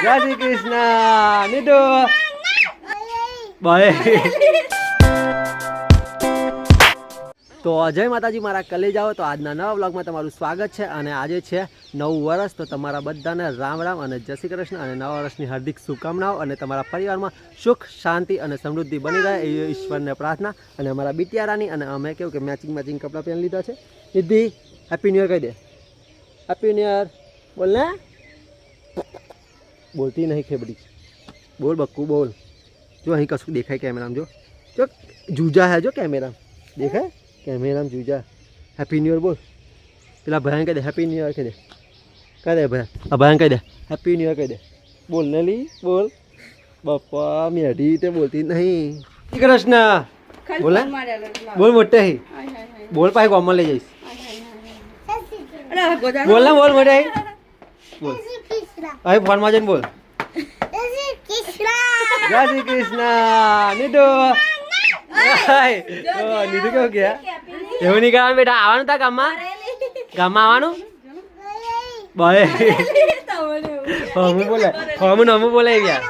જય શ્રી કૃષ્ણ નીડો બાય. તો જય માતાજી મારા કલેજાઓ. તો આજના નવા વ્લોગમાં તમારું સ્વાગત છે અને આજે છે નવું વર્ષ. તો તમારા બધાને રામ રામ અને જય શ્રી કૃષ્ણ અને નવા વર્ષની હાર્દિક શુભકામનાઓ અને તમારા પરિવારમાં સુખ શાંતિ અને સમૃદ્ધિ બની રહે એ ઈશ્વરને પ્રાર્થના. અને અમારા બિટિયારાની અને અમે કેવું કે મેચિંગ કપડાં પહેરી લીધા છે. નિધિ હેપી ન્યુ યર કહી દે. હેપી ન્યુ યર બોલ ને. બોલતી નહીં ખેબડી. બોલ બક્કુ બોલ. જો અહીં કશું દેખાય કેમેરામાં. જો જૂજા હે જો કેમેરા દેખાય કેમેરામાં જૂજા. હેપી ન્યુ યર બોલ. પેલા ભયાન કહી દે હેપી ન્યુ યર કહી દે. કહી દે ભયા ભયાન કહી દે હેપી ન્યુ યર કહી દે. બોલ ને લી બોલ. બાપા મેઢી તે બોલતી નહીં. કૃષ્ણ બોલ બોલ મોટે બોલ પાસે ગોમમાં લઈ જઈશ. બોલ ને બોલ મોટે બોલ. હવે ફોનમાં જઈને બોલ જય શ્રી કૃષ્ણ નીડો. નીધું કેવું ગયા એવું નહીં કરવાનું બેટા. આવવાનું તા ગામમાં આવવાનું બાય. હમું બોલાય ગયા.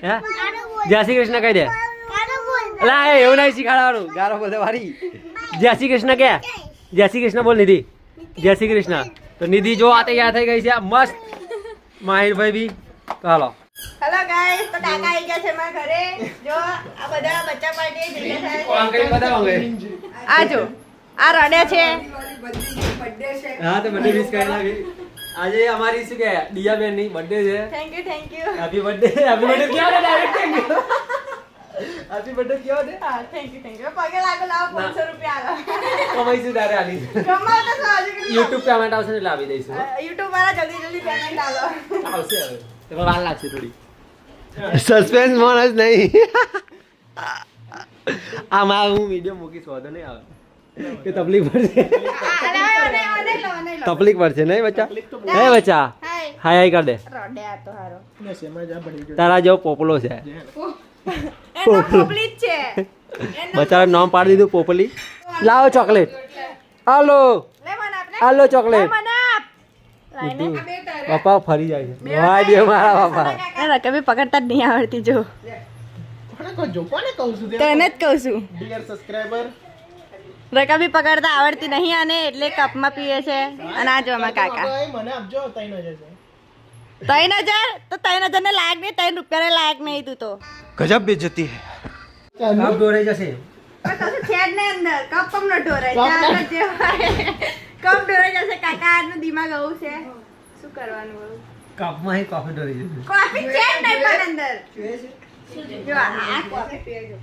હે જય શ્રી કૃષ્ણ કહી દે. અલા એવું નહીં શીખાડવાનું ગારો બોલે વારી. જય શ્રી કૃષ્ણ કે જય શ્રી કૃષ્ણ બોલ નિધિ. જય શ્રી કૃષ્ણ. તો નિધિ જો આ તૈયાર થઈ ગઈ છે મસ્ત. માહિરભાઈ બી ચાલો. હેલો ગાઈસ, તો કાકા આવી ગયા છે મારા ઘરે. જો આ બધા બચ્ચા પાર્ટી ભેગા થયા છે. આ જો આ રડે છે. હા તો બર્થડે વિશ કરી નાખી. આજે અમારી શું કે દિયા બેન ની બર્થડે છે. Thank you happy birthday. Happy birthday કેવો દે direct thank you. Happy birthday કેવો દે. હા થેન્ક યુ પગે લાગો. લાવો 500 રૂપિયા આલો. કમાઈશું તારે આલી. કમાવ તો સાજુ કે YouTube પેમેન્ટ આવશે ને લાવી દઈશું. YouTube વાળા જલ્દી પેમેન્ટ આલો. આવશે હવે તો વાર લાગશે થોડી. સસ્પેન્સ મોન જ નહીં. આમાં હું વિડિયો મૂકીશ વાંધો નહીં આવે કે તકલીફ પડશે. તકલીફ પડશે નહીં બચ્ચા. હે બચ્ચા હાય હાય કર દે. રડે આ તો હારો. તારા જેવો પોપલો છે. એનો પોપલી જ છે. બચારા નામ પાડી દીધું પોપલી. લાવો ચોકલેટ. હાલો લે મને આપને. હાલો ચોકલેટ. મને આપ. લાઈને બાપા ફરી જાય છે. વાય દે મારા બાપા. ના કભી પકડતા જ નહીં આવડતી જો. તને જ કહું છું. રકાબી પકડતા આવડતી નહીં આને એટલે કપમાં પીએ છે. અને આ જો અમારા કાકા મને આપજો 3000 તો 3000 ને લાયક નહીં. 3 રૂપિયા લાયક નહીં તું તો. ગજબ બેइज्जती है. કાપ દોરાઈ જશે. કશું છે જ નહીં અંદર. કપ કમ ન ઢોરાય. ચાલ જે હોય. કપ ઢોરાઈ જશે. કાકા આજનું દિમાગ આવું છે. શું કરવાનું હવે? કાપમાં હી કોફી દોરી જશે. કોફી છે જ નહીં પણ અંદર. જો આ કોફી પીએ જો.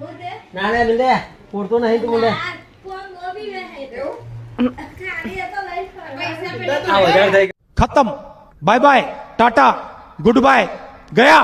ના રે મિલે પૂરતો નહીં તું મિલે. खत्म. Bye bye tata goodbye गया.